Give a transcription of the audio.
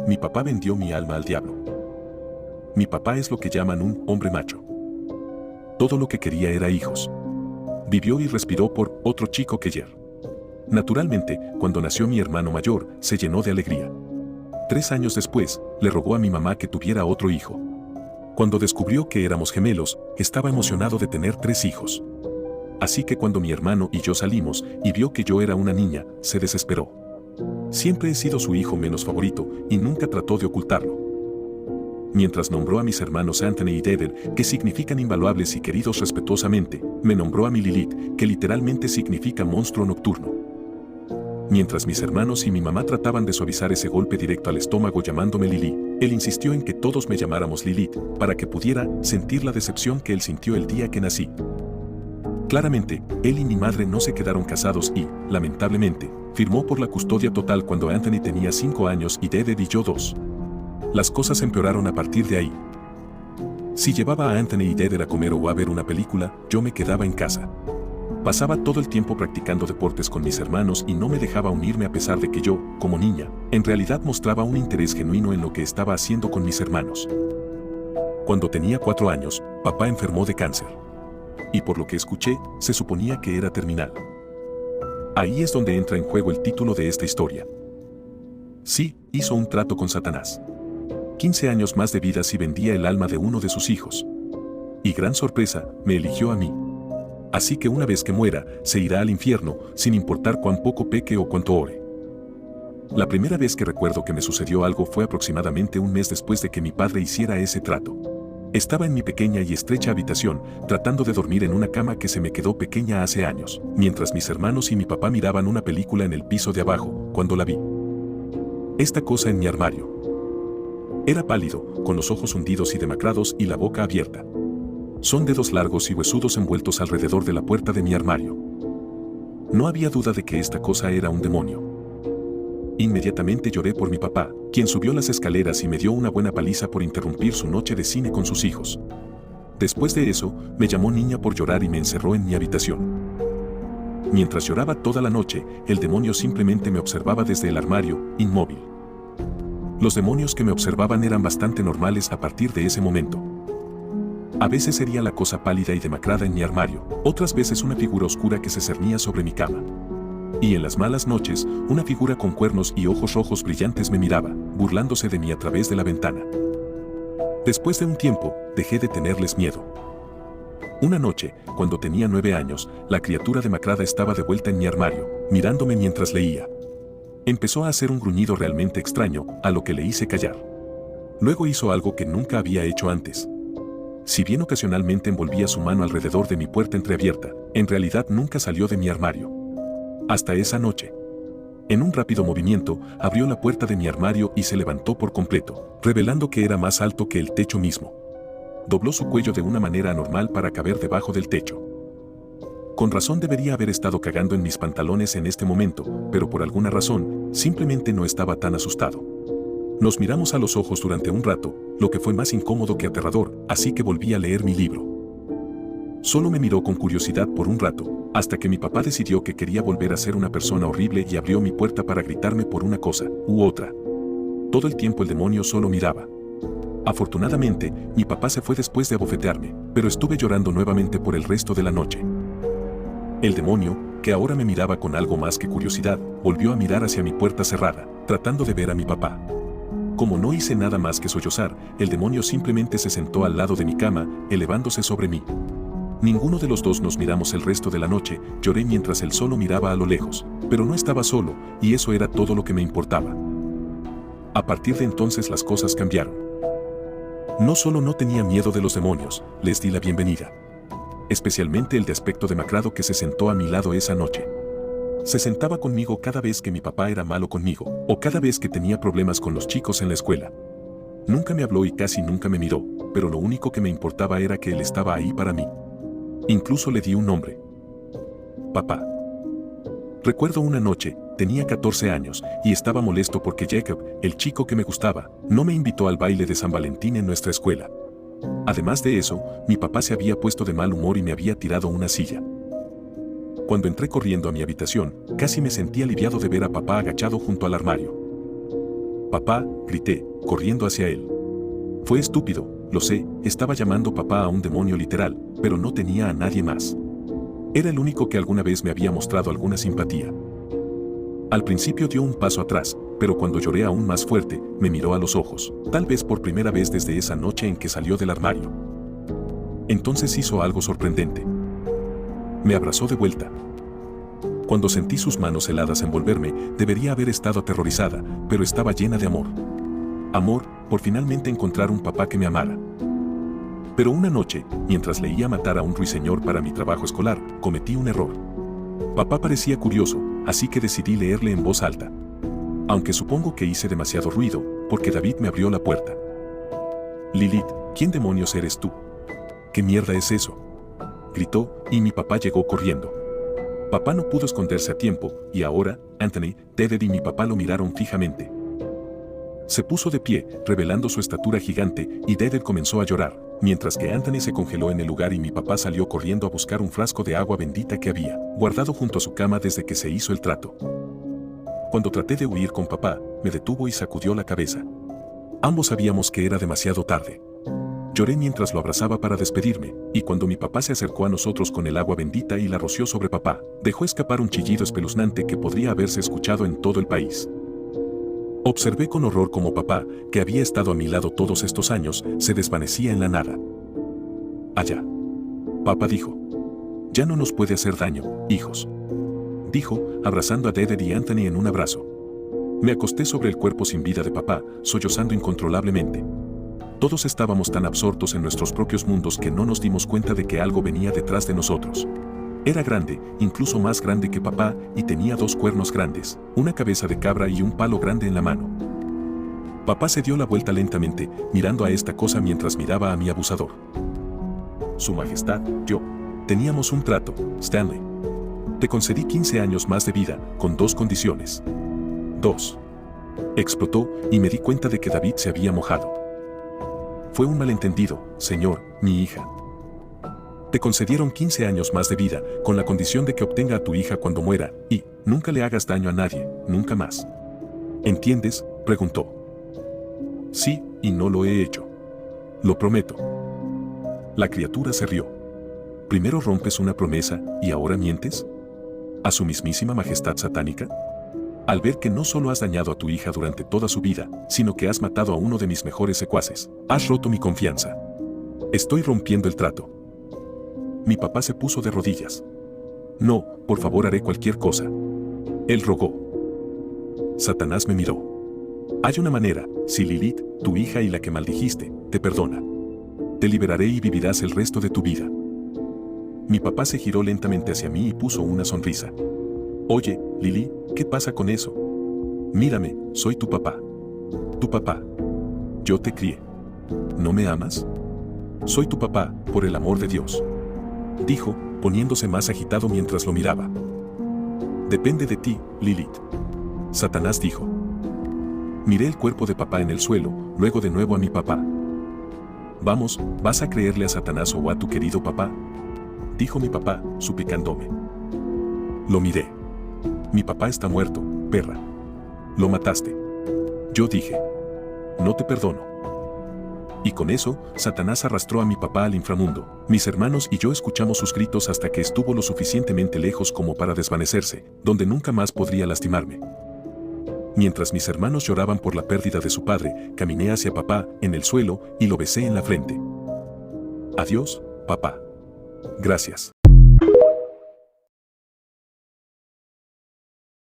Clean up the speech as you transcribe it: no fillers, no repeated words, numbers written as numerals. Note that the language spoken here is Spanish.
Mi papá vendió mi alma al diablo. Mi papá es lo que llaman un hombre macho. Todo lo que quería era hijos. Vivió y respiró por otro chico que ayer. Naturalmente, cuando nació mi hermano mayor, se llenó de alegría. 3 años después, le rogó a mi mamá que tuviera otro hijo. Cuando descubrió que éramos gemelos, estaba emocionado de tener 3 hijos. Así que cuando mi hermano y yo salimos y vio que yo era una niña, se desesperó. Siempre he sido su hijo menos favorito y nunca trató de ocultarlo. Mientras nombró a mis hermanos Anthony y David, que significan invaluables y queridos respetuosamente, me nombró a mi Lilith, que literalmente significa monstruo nocturno. Mientras mis hermanos y mi mamá trataban de suavizar ese golpe directo al estómago llamándome Lili, él insistió en que todos me llamáramos Lilith, para que pudiera sentir la decepción que él sintió el día que nací. Claramente, él y mi madre no se quedaron casados y, lamentablemente, firmó por la custodia total cuando Anthony tenía 5 años y David y yo 2. Las cosas empeoraron a partir de ahí. Si llevaba a Anthony y David a comer o a ver una película, yo me quedaba en casa. Pasaba todo el tiempo practicando deportes con mis hermanos y no me dejaba unirme a pesar de que yo, como niña, en realidad mostraba un interés genuino en lo que estaba haciendo con mis hermanos. Cuando tenía 4 años, papá enfermó de cáncer. Y por lo que escuché, se suponía que era terminal. Ahí es donde entra en juego el título de esta historia. Sí, hizo un trato con Satanás. 15 años más de vida si vendía el alma de uno de sus hijos. Y gran sorpresa, me eligió a mí. Así que una vez que muera, se irá al infierno, sin importar cuán poco peque o cuánto ore. La primera vez que recuerdo que me sucedió algo fue aproximadamente un mes después de que mi padre hiciera ese trato. Estaba en mi pequeña y estrecha habitación, tratando de dormir en una cama que se me quedó pequeña hace años, mientras mis hermanos y mi papá miraban una película en el piso de abajo, cuando la vi. Esta cosa en mi armario. Era pálido, con los ojos hundidos y demacrados y la boca abierta. Son dedos largos y huesudos envueltos alrededor de la puerta de mi armario. No había duda de que esta cosa era un demonio. Inmediatamente lloré por mi papá, quien subió las escaleras y me dio una buena paliza por interrumpir su noche de cine con sus hijos. Después de eso, me llamó niña por llorar y me encerró en mi habitación. Mientras lloraba toda la noche, el demonio simplemente me observaba desde el armario, inmóvil. Los demonios que me observaban eran bastante normales a partir de ese momento. A veces sería la cosa pálida y demacrada en mi armario, otras veces una figura oscura que se cernía sobre mi cama. Y en las malas noches, una figura con cuernos y ojos rojos brillantes me miraba, burlándose de mí a través de la ventana. Después de un tiempo, dejé de tenerles miedo. Una noche, cuando tenía 9 años, la criatura demacrada estaba de vuelta en mi armario, mirándome mientras leía. Empezó a hacer un gruñido realmente extraño, a lo que le hice callar. Luego hizo algo que nunca había hecho antes. Si bien ocasionalmente envolvía su mano alrededor de mi puerta entreabierta, en realidad nunca salió de mi armario. Hasta esa noche. En un rápido movimiento, abrió la puerta de mi armario y se levantó por completo, revelando que era más alto que el techo mismo. Dobló su cuello de una manera anormal para caber debajo del techo. Con razón debería haber estado cagando en mis pantalones en este momento, pero por alguna razón, simplemente no estaba tan asustado. Nos miramos a los ojos durante un rato, lo que fue más incómodo que aterrador, así que volví a leer mi libro. Solo me miró con curiosidad por un rato, hasta que mi papá decidió que quería volver a ser una persona horrible y abrió mi puerta para gritarme por una cosa u otra. Todo el tiempo el demonio solo miraba. Afortunadamente, mi papá se fue después de abofetearme, pero estuve llorando nuevamente por el resto de la noche. El demonio, que ahora me miraba con algo más que curiosidad, volvió a mirar hacia mi puerta cerrada, tratando de ver a mi papá. Como no hice nada más que sollozar, el demonio simplemente se sentó al lado de mi cama, elevándose sobre mí. Ninguno de los dos nos miramos el resto de la noche, lloré mientras él solo miraba a lo lejos, pero no estaba solo, y eso era todo lo que me importaba. A partir de entonces las cosas cambiaron. No solo no tenía miedo de los demonios, les di la bienvenida. Especialmente el de aspecto demacrado que se sentó a mi lado esa noche. Se sentaba conmigo cada vez que mi papá era malo conmigo, o cada vez que tenía problemas con los chicos en la escuela. Nunca me habló y casi nunca me miró, pero lo único que me importaba era que él estaba ahí para mí. Incluso le di un nombre. Papá. Recuerdo una noche, tenía 14 años, y estaba molesto porque Jacob, el chico que me gustaba, no me invitó al baile de San Valentín en nuestra escuela. Además de eso, mi papá se había puesto de mal humor y me había tirado una silla. Cuando entré corriendo a mi habitación, casi me sentí aliviado de ver a papá agachado junto al armario. Papá, grité, corriendo hacia él. Fue estúpido, lo sé, estaba llamando papá a un demonio literal, pero no tenía a nadie más. Era el único que alguna vez me había mostrado alguna simpatía. Al principio dio un paso atrás, pero cuando lloré aún más fuerte, me miró a los ojos, tal vez por primera vez desde esa noche en que salió del armario. Entonces hizo algo sorprendente. Me abrazó de vuelta. Cuando sentí sus manos heladas envolverme, debería haber estado aterrorizada, pero estaba llena de amor. Amor, por finalmente encontrar un papá que me amara. Pero una noche, mientras leía Matar a un ruiseñor para mi trabajo escolar, cometí un error. Papá parecía curioso, así que decidí leerle en voz alta. Aunque supongo que hice demasiado ruido, porque David me abrió la puerta. Lilith, ¿quién demonios eres tú? ¿Qué mierda es eso? Gritó, y mi papá llegó corriendo. Papá no pudo esconderse a tiempo, y ahora, Anthony, Ted y mi papá lo miraron fijamente. Se puso de pie, revelando su estatura gigante, y Ted comenzó a llorar, mientras que Anthony se congeló en el lugar y mi papá salió corriendo a buscar un frasco de agua bendita que había guardado junto a su cama desde que se hizo el trato. Cuando traté de huir con papá, me detuvo y sacudió la cabeza. Ambos sabíamos que era demasiado tarde. Lloré mientras lo abrazaba para despedirme, y cuando mi papá se acercó a nosotros con el agua bendita y la roció sobre papá, dejó escapar un chillido espeluznante que podría haberse escuchado en todo el país. Observé con horror cómo papá, que había estado a mi lado todos estos años, se desvanecía en la nada. Allá. Papá dijo. Ya no nos puede hacer daño, hijos. Dijo, abrazando a Ted y Anthony en un abrazo. Me acosté sobre el cuerpo sin vida de papá, sollozando incontrolablemente. Todos estábamos tan absortos en nuestros propios mundos que no nos dimos cuenta de que algo venía detrás de nosotros. Era grande, incluso más grande que papá, y tenía 2 cuernos grandes, una cabeza de cabra y un palo grande en la mano. Papá se dio la vuelta lentamente, mirando a esta cosa mientras miraba a mi abusador. Su Majestad, yo. Teníamos un trato, Stanley. Te concedí 15 años más de vida, con 2 condiciones. 2. Explotó, y me di cuenta de que David se había mojado. Fue un malentendido, señor, mi hija. Te concedieron 15 años más de vida, con la condición de que obtenga a tu hija cuando muera, y nunca le hagas daño a nadie, nunca más. ¿Entiendes?, preguntó. Sí, y no lo he hecho. Lo prometo. La criatura se rió. ¿Primero rompes una promesa, y ahora mientes? ¿A su mismísima majestad satánica? Al ver que no solo has dañado a tu hija durante toda su vida, sino que has matado a uno de mis mejores secuaces, has roto mi confianza. Estoy rompiendo el trato. Mi papá se puso de rodillas. No, por favor haré cualquier cosa. Él rogó. Satanás me miró. Hay una manera, si Lilith, tu hija y la que maldijiste, te perdona. Te liberaré y vivirás el resto de tu vida. Mi papá se giró lentamente hacia mí y puso una sonrisa. Oye, Lily, ¿qué pasa con eso? Mírame, soy tu papá. Tu papá. Yo te crié. ¿No me amas? Soy tu papá, por el amor de Dios. Dijo, poniéndose más agitado mientras lo miraba. Depende de ti, Lilith. Satanás dijo. Miré el cuerpo de papá en el suelo, luego de nuevo a mi papá. Vamos, ¿vas a creerle a Satanás o a tu querido papá? Dijo mi papá, suplicándome. Lo miré. Mi papá está muerto, perra. Lo mataste. Yo dije. No te perdono. Y con eso, Satanás arrastró a mi papá al inframundo. Mis hermanos y yo escuchamos sus gritos hasta que estuvo lo suficientemente lejos como para desvanecerse, donde nunca más podría lastimarme. Mientras mis hermanos lloraban por la pérdida de su padre, caminé hacia papá, en el suelo, y lo besé en la frente. Adiós, papá. Gracias.